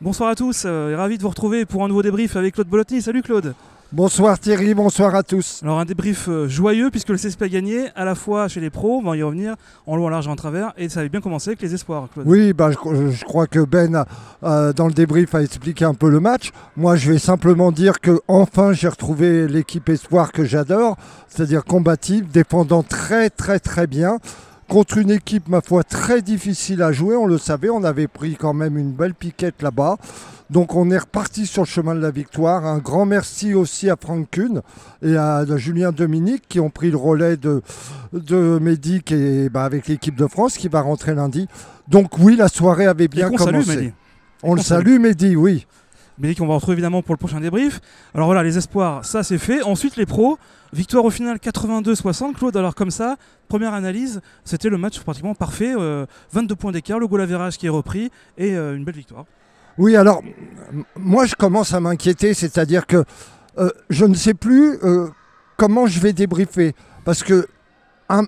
Bonsoir à tous, ravi de vous retrouver pour un nouveau débrief avec Claude Bolotny. Salut Claude. Bonsoir Thierry, bonsoir à tous. Alors un débrief joyeux puisque le CSP a gagné à la fois chez les pros, on va y revenir en long, en large et en travers, et ça avait bien commencé avec les espoirs, Claude. Oui, je crois que Ben, dans le débrief, a expliqué un peu le match. Moi, je vais simplement dire que enfin j'ai retrouvé l'équipe espoir que j'adore, c'est-à-dire combative, défendant très très très bien. Contre une équipe, ma foi, très difficile à jouer, on le savait, on avait pris quand même une belle piquette là-bas. Donc on est reparti sur le chemin de la victoire. Un grand merci aussi à Franck Kuhn et à Julien Dominique qui ont pris le relais de Mehdi avec l'équipe de France qui va rentrer lundi. Donc oui, la soirée avait bien commencé. Salue, Mehdi. On le salue Mehdi, oui. Mehdi qu'on va retrouver évidemment pour le prochain débrief. Alors voilà, les espoirs, ça c'est fait. Ensuite les pros, victoire au final 82-60. Claude, alors comme ça, première analyse, c'était le match pratiquement parfait. 22 points d'écart, le goal average qui est repris et une belle victoire. Oui, alors, moi je commence à m'inquiéter, c'est-à-dire que je ne sais plus comment je vais débriefer. Parce que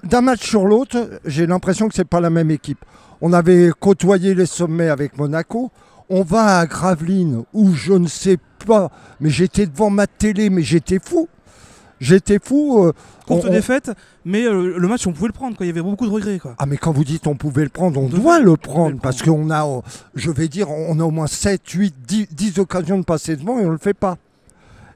d'un match sur l'autre, j'ai l'impression que ce n'est pas la même équipe. On avait côtoyé les sommets avec Monaco. On va à Gravelines, où je ne sais pas, mais j'étais devant ma télé, mais j'étais fou. J'étais fou. Courte défaite, mais le match, on pouvait le prendre. Il y avait beaucoup de regrets. Ah, mais quand vous dites on pouvait le prendre, on doit le prendre. Parce qu'on a, je vais dire, on a au moins 7, 8, 10 occasions de passer devant et on ne le fait pas.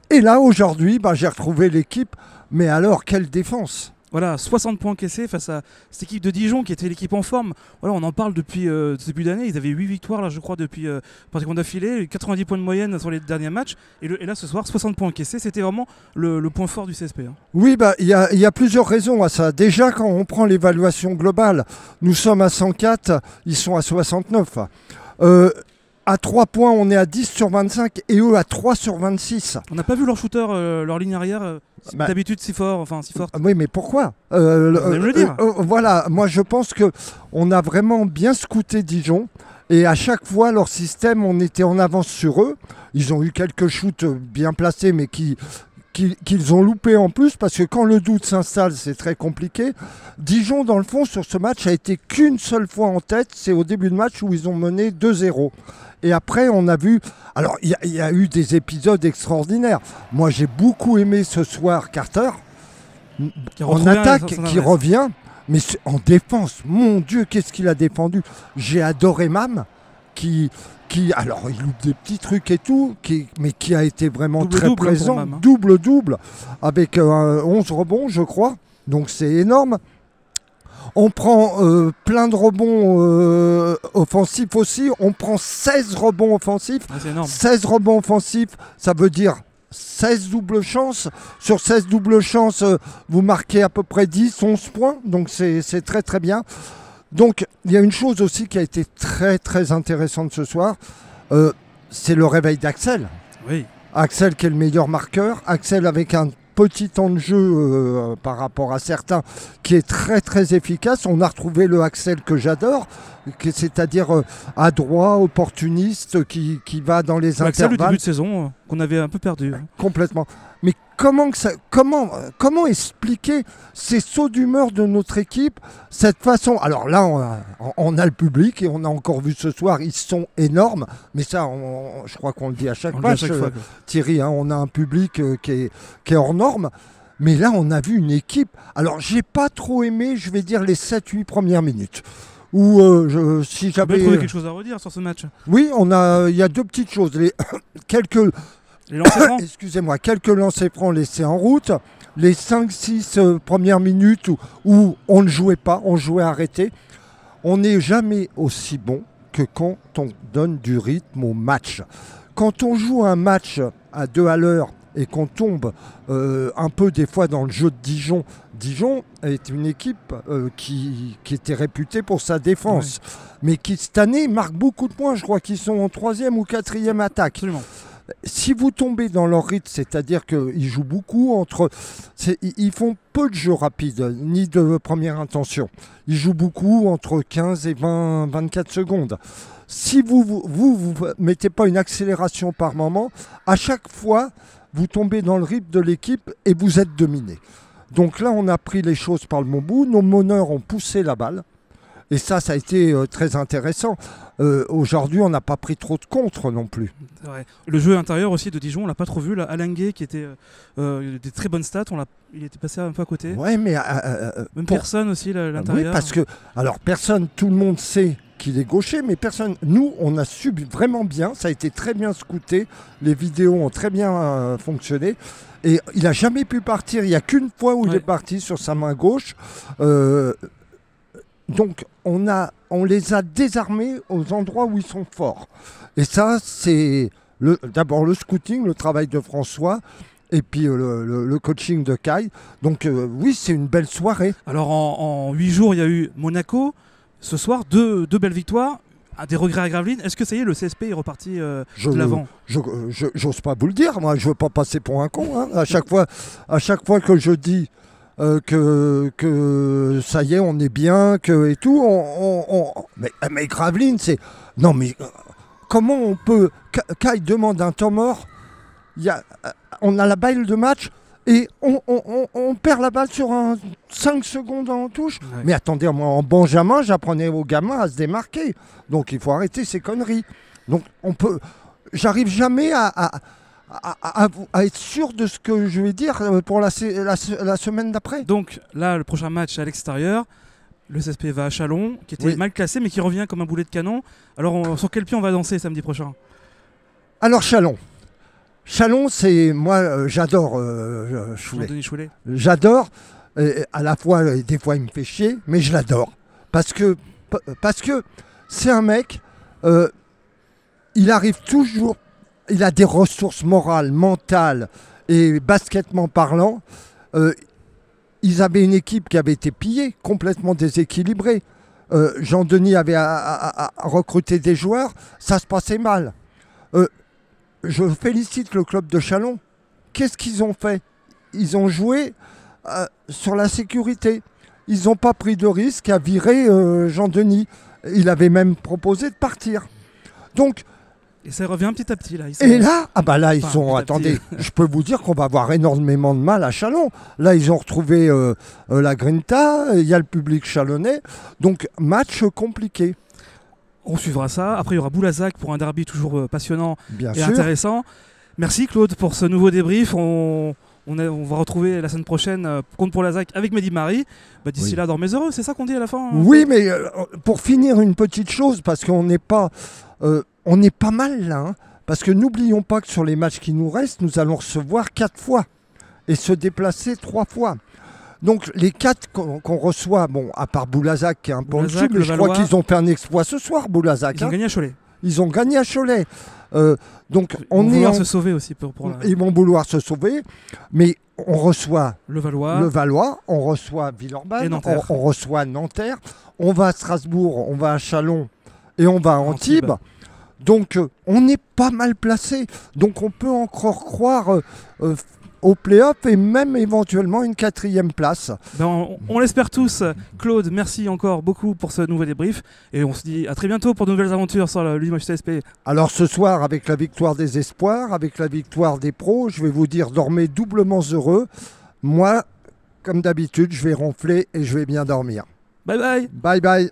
Et là, aujourd'hui, j'ai retrouvé l'équipe. Mais alors, quelle défense! Voilà, 60 points encaissés face à cette équipe de Dijon qui était l'équipe en forme. Voilà, on en parle depuis ce début d'année. Ils avaient 8 victoires, là, je crois, depuis pratiquement d'affilée. 90 points de moyenne sur les derniers matchs. Et là, ce soir, 60 points encaissés. C'était vraiment le point fort du CSP. Hein. Oui, il y a plusieurs raisons à ça. Déjà, quand on prend l'évaluation globale, nous sommes à 104, ils sont à 69. À 3 points, on est à 10 sur 25 et eux à 3 sur 26. On n'a pas vu leur shooter, leur ligne arrière, d'habitude si forte. Oui, mais pourquoi Vous allez me le dire. Voilà, moi je pense qu'on a vraiment bien scouté Dijon. Et à chaque fois, leur système, on était en avance sur eux. Ils ont eu quelques shoots bien placés, mais qu'ils ont loupé en plus, parce que quand le doute s'installe, c'est très compliqué. Dijon, dans le fond, sur ce match, a été qu'une seule fois en tête. C'est au début de match où ils ont mené 2-0. Et après, on a vu... Alors, il y a eu des épisodes extraordinaires. Moi, j'ai beaucoup aimé ce soir Carter. En attaque, qui revient. Mais en défense, mon Dieu, qu'est-ce qu'il a défendu. J'ai adoré Mam, alors il loupe des petits trucs et tout, mais qui a été vraiment très présent. Mam, hein. Double, avec 11 rebonds, je crois. Donc c'est énorme. On prend plein de rebonds offensifs aussi. On prend 16 rebonds offensifs. Ah, c'est énorme. 16 rebonds offensifs, ça veut dire 16 doubles chances. Sur 16 doubles chances, vous marquez à peu près 10, 11 points. Donc c'est très très bien. Donc il y a une chose aussi qui a été très très intéressante ce soir. C'est le réveil d'Axel. Oui. Axel qui est le meilleur marqueur. Axel avec un petit temps de jeu par rapport à certains qui est très très efficace. On a retrouvé le Axel que j'adore, c'est-à-dire adroit, opportuniste, qui va dans les intervalles. Axel, le début de saison qu'on avait un peu perdu. Complètement. Mais comment expliquer ces sauts d'humeur de notre équipe, cette façon? Alors là, on a le public et on a encore vu ce soir, ils sont énormes. Mais ça, je crois qu'on le dit à chaque match, Thierry. Hein, on a un public qui est hors norme. Mais là, on a vu une équipe. Alors, j'ai pas trop aimé, je vais dire, les 7-8 premières minutes. Où si j'avais trouvé quelque chose à redire sur ce match. Oui, il y a deux petites choses. Les lancers francs. Excusez-moi, quelques lancers francs laissés en route. Les 5-6 premières minutes où on ne jouait pas, on jouait arrêté. On n'est jamais aussi bon que quand on donne du rythme au match. Quand on joue un match à 2 à l'heure et qu'on tombe un peu des fois dans le jeu de Dijon. Dijon est une équipe qui était réputée pour sa défense, mais qui cette année marque beaucoup de points. Je crois qu'ils sont en 3e ou 4e attaque. Absolument. Si vous tombez dans leur rythme, c'est-à-dire qu'ils jouent beaucoup ils font peu de jeux rapides, ni de première intention. Ils jouent beaucoup entre 15 et 24 secondes. Si vous mettez pas une accélération par moment, à chaque fois, vous tombez dans le rythme de l'équipe et vous êtes dominé. Donc là, on a pris les choses par le bon bout. Nos meneurs ont poussé la balle. Et ça a été très intéressant. Aujourd'hui, on n'a pas pris trop de contre non plus. C'est vrai. Le jeu intérieur aussi de Dijon, on l'a pas trop vu. Là. Alain Gué, qui était des très bonnes stats, il était passé un peu à côté. Ouais, mais Même personne aussi, l'intérieur. Oui, parce que, alors personne, tout le monde sait qu'il est gaucher, mais personne. Nous, on a su vraiment bien. Ça a été très bien scouté. Les vidéos ont très bien fonctionné. Et il n'a jamais pu partir. Il n'y a qu'une fois où il est parti sur sa main gauche. Donc, on les a désarmés aux endroits où ils sont forts. Et ça, c'est d'abord le scouting, le travail de François, et puis le coaching de Kai. Donc, oui, c'est une belle soirée. Alors, en 8 jours, il y a eu Monaco. Ce soir, deux belles victoires. Des regrets à Gravelines. Est-ce que ça y est, le CSP est reparti de l'avant? J'ose pas vous le dire. Moi, je veux pas passer pour un con. Hein. À chaque fois que je dis que ça y est, on est bien, et tout. Mais Gravelines, c'est... Non, mais comment on peut... Kai demande un temps mort. On a la balle de match et on perd la balle sur 5 secondes en touche. Ouais. Mais attendez, moi, en Benjamin, j'apprenais aux gamins à se démarquer. Donc, il faut arrêter ces conneries. Donc, j'arrive jamais à être sûr de ce que je vais dire pour la semaine d'après. Donc là, le prochain match à l'extérieur, le CSP va à Châlons, qui était mal classé, mais qui revient comme un boulet de canon. Alors, sur quel pied on va danser samedi prochain? Alors, Châlons, c'est... Moi, j'adore Choulet. J'adore. À la fois, des fois, il me fait chier, mais je l'adore. Parce que c'est un mec, il arrive toujours... Il a des ressources morales, mentales et basketement parlant. Ils avaient une équipe qui avait été pillée, complètement déséquilibrée. Jean-Denis avait à recruter des joueurs, ça se passait mal. Je félicite le club de Châlons. Qu'est-ce qu'ils ont fait? Ils ont joué sur la sécurité. Ils n'ont pas pris de risque à virer Jean-Denis. Il avait même proposé de partir. Donc, et ça revient petit à petit là. Ils sont. Attendez, je peux vous dire qu'on va avoir énormément de mal à Châlons. Là, ils ont retrouvé la Grinta, il y a le public chalonnais. Donc, match compliqué. On suivra ça. Après, il y aura Boulazac pour un derby toujours passionnant Bien et sûr. intéressant. Merci Claude pour ce nouveau débrief. On va retrouver la semaine prochaine contre pour Lazac avec Mehdi Marie. D'ici là, dormez heureux, c'est ça qu'on dit à la fin? Oui, mais pour finir, une petite chose, parce qu'on n'est pas... on est pas mal là, hein, parce que n'oublions pas que sur les matchs qui nous restent, nous allons recevoir 4 fois et se déplacer 3 fois. Donc les 4 qu'on reçoit, bon, à part Boulazac qui est un peu en dessous, mais je crois qu'ils ont fait un exploit ce soir, Boulazac. Ils ont gagné à Cholet. Ils ont gagné à Cholet. Donc ils vont vouloir se sauver aussi. Ils vont vouloir se sauver, mais on reçoit le Valois, on reçoit Villeurbanne, on reçoit Nanterre, on va à Strasbourg, on va à Châlons et on va à Antibes. Donc on est pas mal placé. Donc on peut encore croire au play-off et même éventuellement une 4e place. On l'espère tous. Claude, merci encore beaucoup pour ce nouveau débrief. Et on se dit à très bientôt pour de nouvelles aventures sur le Limoges CSP. Alors ce soir, avec la victoire des espoirs, avec la victoire des pros, je vais vous dire, dormez doublement heureux. Moi, comme d'habitude, je vais ronfler et je vais bien dormir. Bye bye. Bye bye.